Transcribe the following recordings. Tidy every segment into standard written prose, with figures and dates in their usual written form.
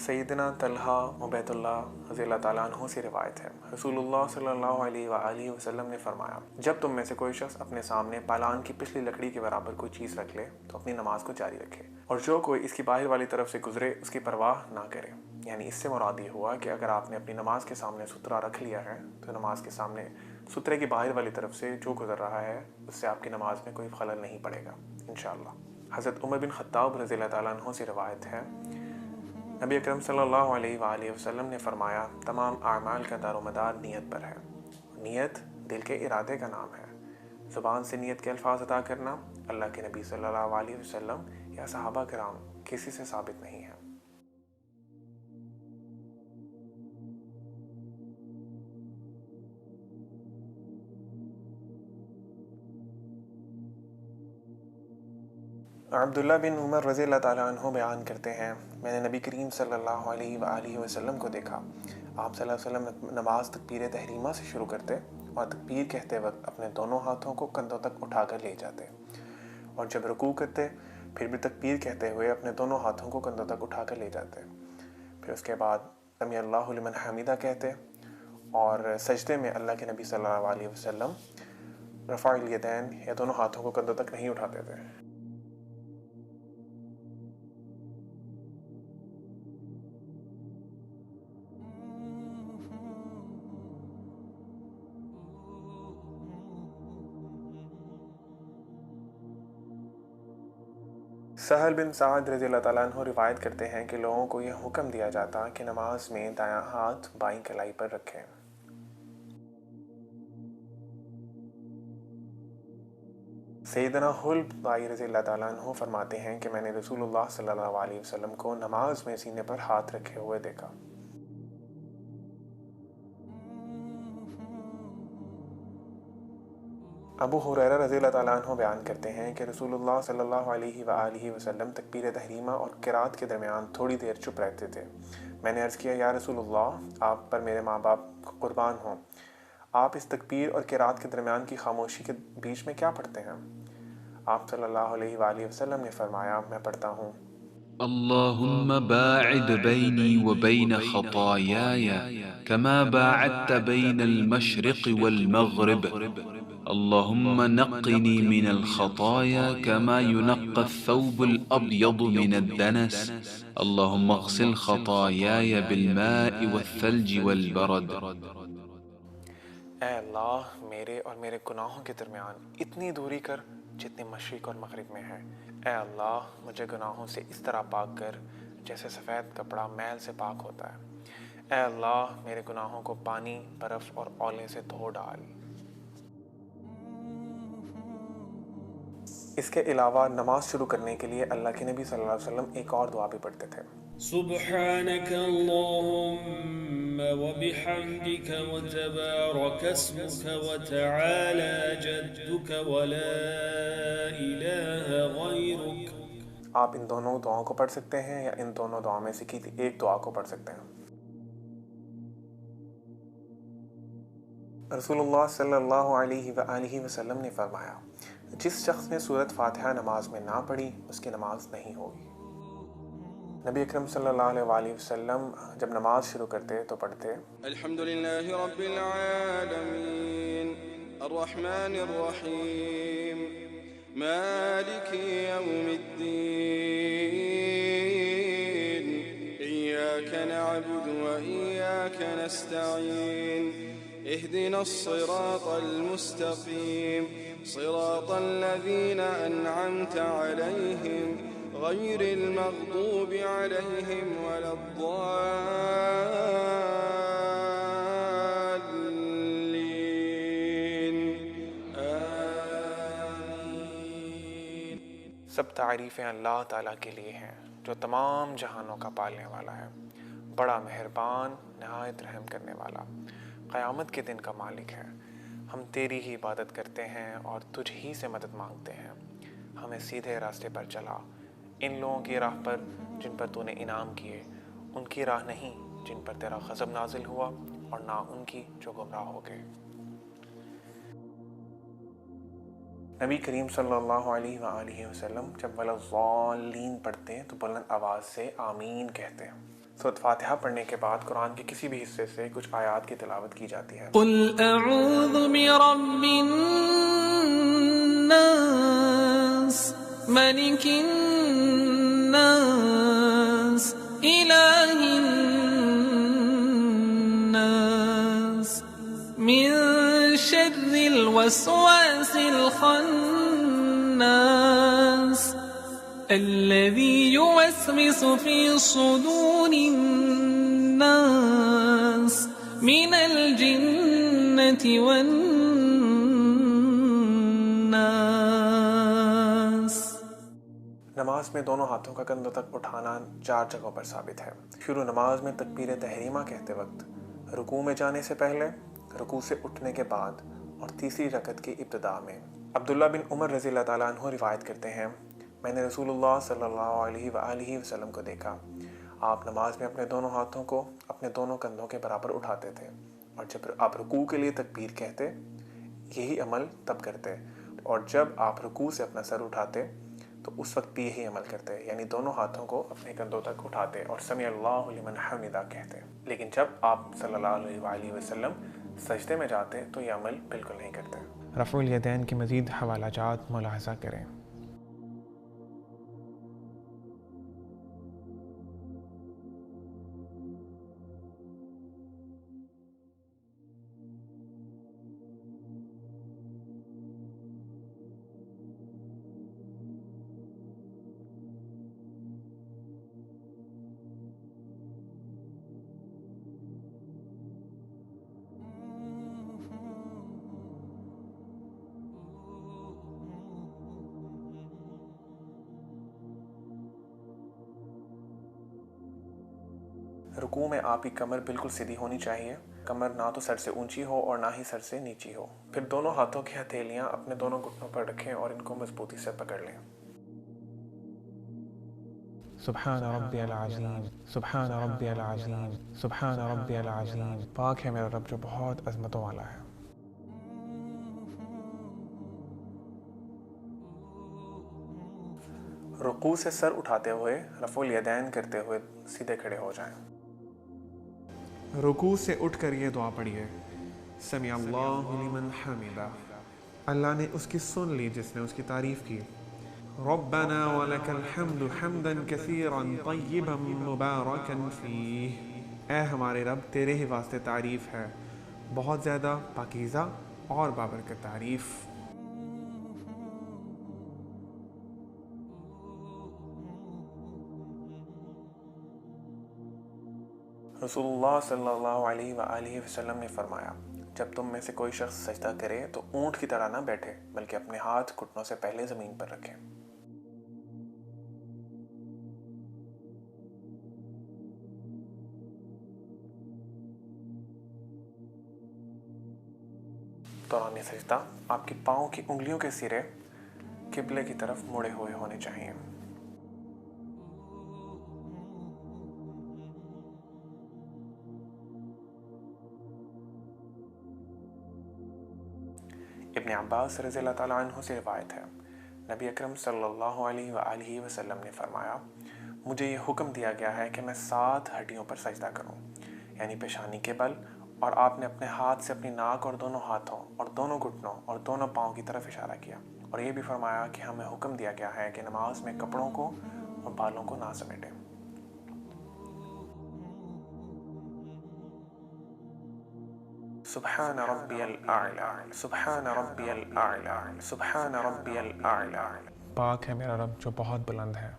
सैयदना तलहा उबैदुल्लाह रज़ी अल्लाह ताला अन्हु से रिवायत है, रसूलुल्लाह सल्लल्लाहु अलैहि वसल्लम ने फरमाया, जब तुम में से कोई शख्स अपने सामने पालान की पिछली लकड़ी के बराबर कोई चीज़ रख ले तो अपनी नमाज को जारी रखे, और जो कोई इसकी बाहर वाली तरफ से गुजरे उसकी परवाह ना करे। यानी इससे मुराद ये हुआ कि अगर आपने अपनी नमाज के सामने सुतरा रख लिया है तो नमाज के सामने सुतरे की बाहर वाली तरफ से जो गुजर रहा है उससे आपकी नमाज में कोई खलल नहीं पड़ेगा इंशाअल्लाह। हज़रत उमर बिन खत्ताब रज़ी अल्लाह ताला अन्हु से रिवायत है, नबी अकरम सल्लल्लाहु अलैहि वसल्लम ने फरमाया, तमाम आमाल का दारोमदार नीयत पर है। नीयत दिल के इरादे का नाम है। ज़ुबान से नीयत के अल्फाज अदा करना अल्लाह के नबी सल्लल्लाहु अलैहि वसल्लम या सहाबा किराम किसी से साबित नहीं है। अब्दुल्ला बिन उमर रज़ी अल्लाह ताला अन्हु बयान करते हैं, मैंने नबी करीम सल्लल्लाहु अलैहि वसल्लम को देखा। आप सल्लल्लाहु अलैहि वसल्लम नमाज तकबीर तहरीमा से शुरू करते और तकबीर कहते वक्त अपने दोनों हाथों को कंधों तक उठाकर ले जाते, और जब रुकू करते फिर भी तकबीर कहते हुए अपने दोनों हाथों को कंधों तक उठाकर ले जाते। फिर उसके बाद समी अल्लाहु लिमन हमीदा कहते, और सजदे में अल्लाह के नबी सल्लल्लाहु अलैहि वसल्लम रफ़ाइल यदैन या दोनों हाथों को कंधों तक नहीं उठाते थे। सहल बिन साद रज़ी अल्लाह ताला अन्हु रिवायत करते हैं कि लोगों को यह हुक्म दिया जाता कि नमाज में दायां हाथ बाईं कलाई पर रखें। सैयदना हुल्ब बाई रज़ी अल्लाह ताला अन्हु फरमाते हैं कि मैंने रसूलुल्लाह सल्लल्लाहु अलैहि वसल्लम को नमाज में सीने पर हाथ रखे हुए देखा। अबू हुरैरा रज़ी अल्लाह ताला अन्हु बयान करते हैं कि रसूलुल्लाह सल्लल्लाहु अलैहि वसल्लम तकबीर तहरीमा और क़िरात के दरमियान थोड़ी देर चुप रहते थे। मैंने अर्ज़ किया, या रसूलुल्लाह, आप पर मेरे माँ बाप कुर्बान हों, आप इस तकबीर और क़िरात के दरमियान की खामोशी के बीच में क्या पढ़ते हैं? आप सल्लल्लाहु अलैहि वसल्लम ने फरमाया, मैं पढ़ता हूँ, اللهم باعد بيني وبين خطاياي كما باعدت بين المشرق والمغرب. اللهم نقني من الخطايا كما ينقى الثوب الأبيض من الدنس. اللهم اغسل خطاياي بالماء والثلج والبرد. ऐ अल्लाह, मेरे और मेरे गुनाहों के दरमियान इतनी दूरी कर जितनी मशरिक़ और मग़रिब में है। ऐ अल्लाह, मुझे गुनाहों से इस तरह पाक कर जैसे सफ़ेद कपड़ा मैल से पाक होता है। ऐ अल्लाह, मेरे गुनाहों को पानी, बर्फ़ और औले से धो डाल। इसके अलावा नमाज शुरू करने के लिए अल्लाह के नबी सल्लल्लाहु अलैहि वसल्लम एक और दुआ भी पढ़ते थे, सुब्हानक अल्लाहुम्मा व बिहम्दिक व तबारक अस्मुक व तआला जद्दुक व ला इलाहा गैरुक। आप इन दोनों दुआओं को पढ़ सकते हैं या इन दोनों दुआओं में से किसी एक दुआ को पढ़ सकते हैं। रसूलुल्लाह सल्लल्लाहु अलैहि वसल्लम ने फरमाया, जिस शख्स ने सूरत फातिहा नमाज में ना पढ़ी उसकी नमाज नहीं होगी। नबी अकरम सल्लल्लाहु अलैहि वसल्लम जब नमाज शुरू करते तो पढ़ते, अल्हम्दुलिल्लाहि रब्बिल आलमीन अर्रहमानिर रहीम मालिकी यौमिद्दीन इय्याका नअबुदु व इय्याका नस्तईन इहदिनस सिरातल मुस्तकीम सिरातल लज़ीना अनअमता अलैहिम गैरिल मग़दूबि अलैहिम वलद्दाल्लीन आमीन। सब तारीफ़ें अल्लाह ताला के लिए हैं जो तमाम जहानों का पालने वाला है, बड़ा मेहरबान, नहायत रहम करने वाला, क़यामत के दिन का मालिक है। हम तेरी ही इबादत करते हैं और तुझ ही से मदद मांगते हैं। हमें सीधे रास्ते पर चला, इन लोगों की राह पर जिन पर तूने इनाम किए, उनकी राह नहीं जिन पर तेरा ग़ज़ब नाजिल हुआ, और ना उनकी जो गुमराह हो गए। नबी करीम सल्लल्लाहु अलैहि वसल्लम जब वलज़्ज़ालीन पढ़ते तो बुलंद आवाज़ से आमीन कहते हैं। सूरत फातिहा पढ़ने के बाद कुरान के किसी भी हिस्से से कुछ आयत की तिलावत की जाती है। قل أعوذ برب الناس ملك الناس إله الناس من شر الوسواس الخناس الذي يوسوس في صدور الناس من الجنة والناس۔ नमाज में दोनों हाथों का कंधों तक उठाना 4 जगहों पर साबित है। शुरू नमाज में तकबीर तहरीमा कहते वक्त, रुकू में जाने से पहले, रुकू से उठने के बाद और तीसरी रकत की इब्तिदा में। अब्दुल्ला बिन उमर रज़ी अल्लाह ताला अन्हु रिवायत करते हैं, मैंने रसूलुल्लाह सल्लल्लाहु अलैहि वसल्लम को देखा, आप नमाज में अपने दोनों हाथों को अपने दोनों कंधों के बराबर उठाते थे और जब आप रुकू के लिए तकबीर कहते यही अमल तब करते, और जब आप रुकू से अपना सर उठाते तो उस वक्त भी यही अमल करते, यानी दोनों हाथों को अपने कंधों तक उठाते और समी अल्लाहु लिमन हमिदा कहते। लेकिन जब आप सल्लल्लाहु अलैहि वसल्लम सजदे में जाते तो ये अमल बिल्कुल नहीं करते। रफ़ुल यदैन के मज़ीद हवालाजात मुलाहज़ा करें। रुकू में आपकी कमर बिल्कुल सीधी होनी चाहिए, कमर ना तो सर से ऊंची हो और ना ही सर से नीची हो। फिर दोनों हाथों की हथेलियां अपने दोनों घुटनों पर रखें और इनको मजबूती से पकड़ लें। सुब्हान रब्बियल अज़ीम, सुब्हान रब्बियल अज़ीम, सुब्हान रब्बियल अज़ीम। पाक है मेरा रब जो बहुत अज़मतों वाला है। रुकू से सर उठाते हुए रफ़ुल यदैन करते हुए सीधे खड़े हो जाएं। रुकू से उठकर ये दुआ पढ़िए, समी अल्लाहु लिमन हमिदा। अल्लाह ने उसकी सुन ली जिसने उसकी तारीफ़ की। रब्बना वलकल हम्दु हम्दन कसीरन तय्यिबन मुबारकन फीह। ऐ हमारे रब, तेरे ही वास्ते तारीफ़ है, बहुत ज़्यादा पाकीज़ा और बाबरकत तारीफ़। रसूलुल्लाह सल्लल्लाहु अलैहि वसल्लम ने फरमाया, जब तुम में से कोई शख्स सजदा करे तो ऊंट की तरह ना बैठे, बल्कि अपने हाथ घुटनों से पहले ज़मीन पर रखें। दौरान सजदा आपके पाँव की उंगलियों के सिरे किबले की तरफ मुड़े हुए होने चाहिए। इब्न अब्बास रज़ियल्लाहु ताला अन्हु से रिवायत है, नबी अकरम सल्लल्लाहु अलैहि वसल्लम ने फरमाया, मुझे ये हुक्म दिया गया है कि मैं 7 हड्डियों पर सजदा करूं, यानी पेशानी के बल, और आपने अपने हाथ से अपनी नाक और दोनों हाथों और दोनों घुटनों और दोनों पाँव की तरफ इशारा किया, और ये भी फरमाया कि हमें हुक्म दिया गया है कि नमाज में कपड़ों को और बालों को ना समेटें। सुब्हान रब्बियल आला, सुब्हान रब्बियल आला, सुब्हान रब्बियल आला। पाक है मेरा रब जो बहुत बुलंद है।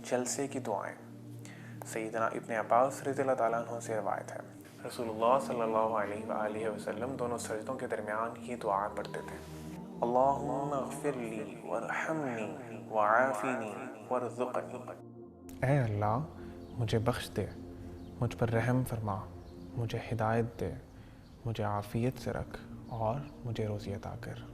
जलसे की दुआएं। सैयदना इब्न अब्बास रज़ियल्लाहु ताला अन्हु से रिवायत है, रसूलुल्लाह सल्लल्लाहु अलैहि वसल्लम दोनों सजदों के दरमियान ही दुआ पढ़ते थे, अल्लाहुम्मा अग़फ़िरली वरहमनी वआफ़िनी वरज़ुक़नी। ऐ अल्लाह, मुझे बख्श दे, मुझ पर रहम फरमा, मुझे हिदायत दे, मुझे आफ़ियत से रख और मुझे रोज़ी अता कर।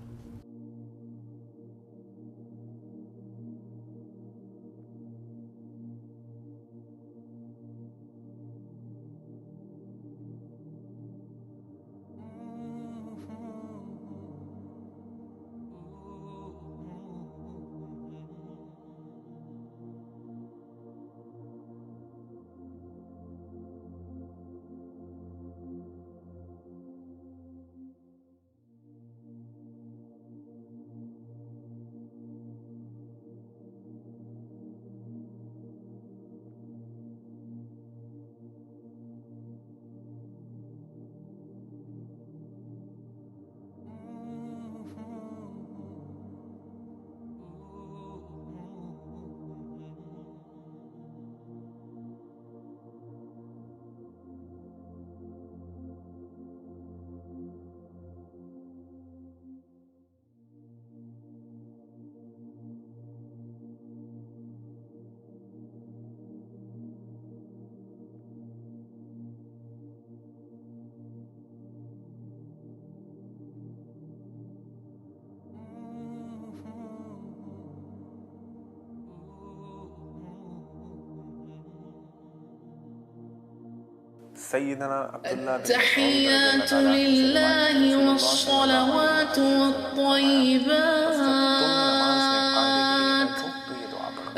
سیدنا عبداللہ بن التحيات لله والصلوات والطيبات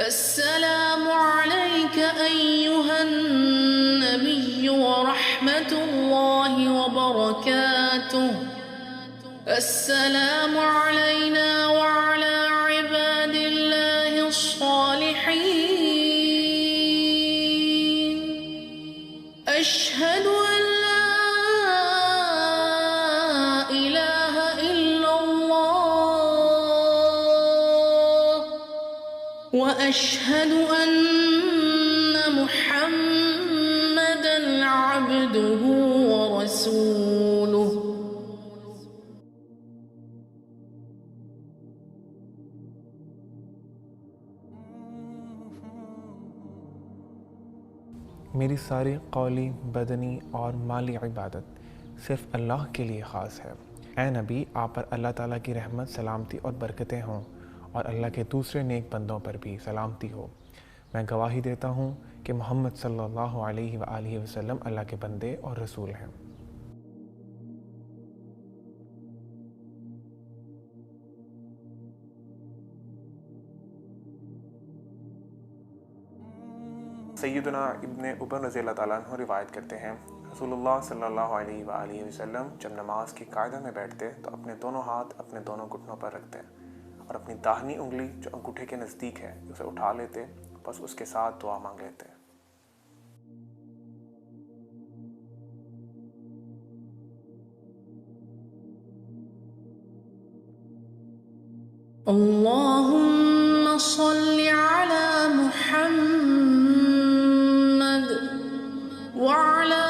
السلام عليك أيها النبي ورحمة الله وبركاته السلام علينا وعلى عباد الله الصالحين أشهد أن لا إله إلا الله وأشهد أن محمدًا عبده ورسوله میری ساری قولی، بدنی اور مالی عبادت صرف اللہ کے لیے خاص ہے۔ اے نبی، آپ پر اللہ تعالیٰ کی رحمت، سلامتی اور برکتیں ہوں، اور اللہ کے دوسرے نیک بندوں پر بھی سلامتی ہو۔ میں گواہی دیتا ہوں کہ محمد صلی اللہ علیہ وآلہ وسلم اللہ کے بندے اور رسول ہیں۔ سیدنا ابن عمر رضی اللہ تعالیٰ عنہ روایت کرتے ہیں، رسول اللہ صلی اللہ علیہ وآلہ وسلم جب نماز کی قاعدہ میں بیٹھتے تو اپنے دونوں ہاتھ اپنے دونوں گھٹنوں پر رکھتے اور اپنی داہنی انگلی جو انگوٹھے کے نزدیک ہے اسے اٹھا لیتے، بس اس کے ساتھ دعا مانگ لیتے۔ اللهم صل على محمد وعلى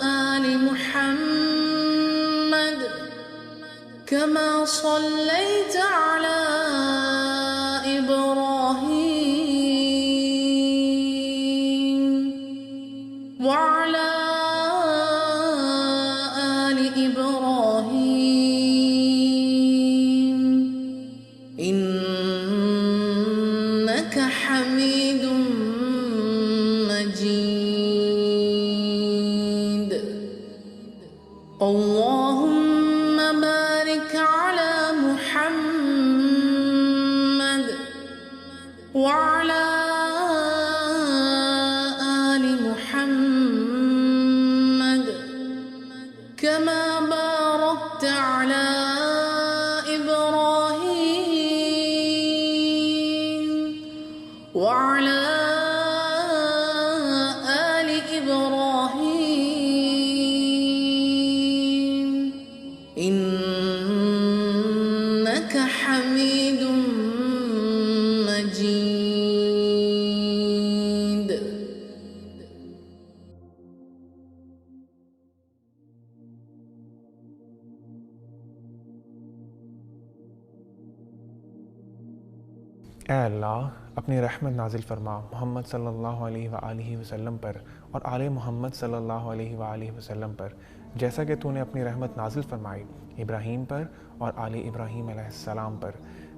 آل محمد كما صليت على إبراهيم وعلى آل إبراهيم إنك حميد مجيد اللهم بارك على محمد وعلى آل محمد كما باركت على إبراهيم وعلى آل إبراهيم إنك حميد مجيد اے اللہ، اپنی رحمت نازل فرما محمد صلی اللہ علیہ وآلہ وسلم پر اور آل محمد صلی اللہ علیہ وآلہ وسلم پر، جیسا کہ تو نے اپنی رحمت نازل فرمائی ابراہیم پر اور آل ابراہیم علیہ السلام پر۔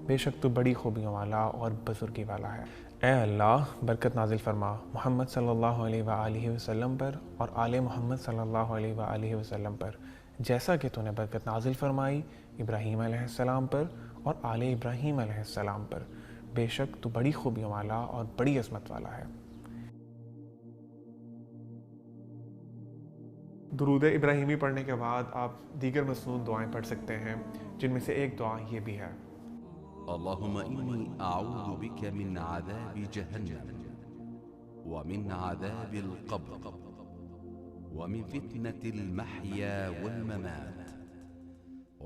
بے شک تو بڑی خوبیوں والا اور بزرگی والا ہے۔ اے اللہ، برکت نازل فرما محمد صلی اللہ علیہ وآلہ وسلم پر اور آل محمد صلی اللہ علیہ وآلہ وسلم پر، جیسا کہ تو نے برکت نازل فرمائی ابراہیم علیہ السلام پر اور آل ابراہیم علیہ السلام پر۔ بے شک تو بڑی خوبیوں والا اور بڑی عظمت والا ہے۔ درود ابراہیمی پڑھنے کے بعد آپ دیگر مسنون دعائیں پڑھ سکتے ہیں، جن میں سے ایک دعا یہ بھی ہے: اللهم إني أعوذ بك من عذاب جهنم ومن عذاب القبر ومن فتنة المحيا والممات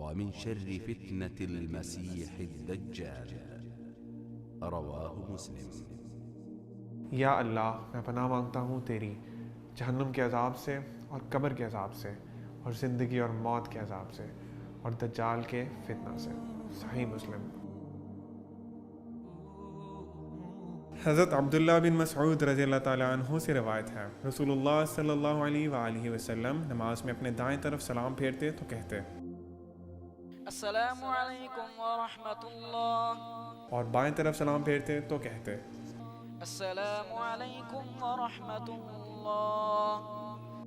ومن شر فتنة المسيح الدجال رواہ مسلم۔ یا اللہ، میں پناہ مانگتا ہوں تیری جہنم کے عذاب سے اور قبر کے عذاب سے اور زندگی اور موت کے عذاب سے اور دجال کے فتنہ سے۔ صحیح مسلم۔ حضرت عبداللہ بن مسعود رضی اللہ تعالیٰ عنہ سے روایت ہے، رسول اللہ صلی اللہ علیہ وآلہ وسلم نماز میں اپنے دائیں طرف سلام پھیرتے تو کہتے السلام علیکم ورحمۃ اللہ، اور بائیں طرف سلام پھیرتے تو کہتے السلام علیکم ورحمۃ اللہ۔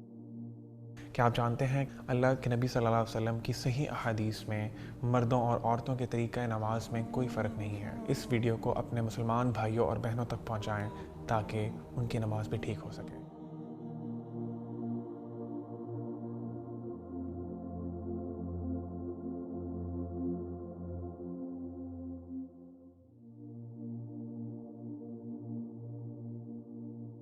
کیا آپ جانتے ہیں اللہ کے نبی صلی اللہ علیہ وسلم کی صحیح احادیث میں مردوں اور عورتوں کے طریقہ نماز میں کوئی فرق نہیں ہے۔ اس ویڈیو کو اپنے مسلمان بھائیوں اور بہنوں تک پہنچائیں تاکہ ان کی نماز بھی ٹھیک ہو سکے۔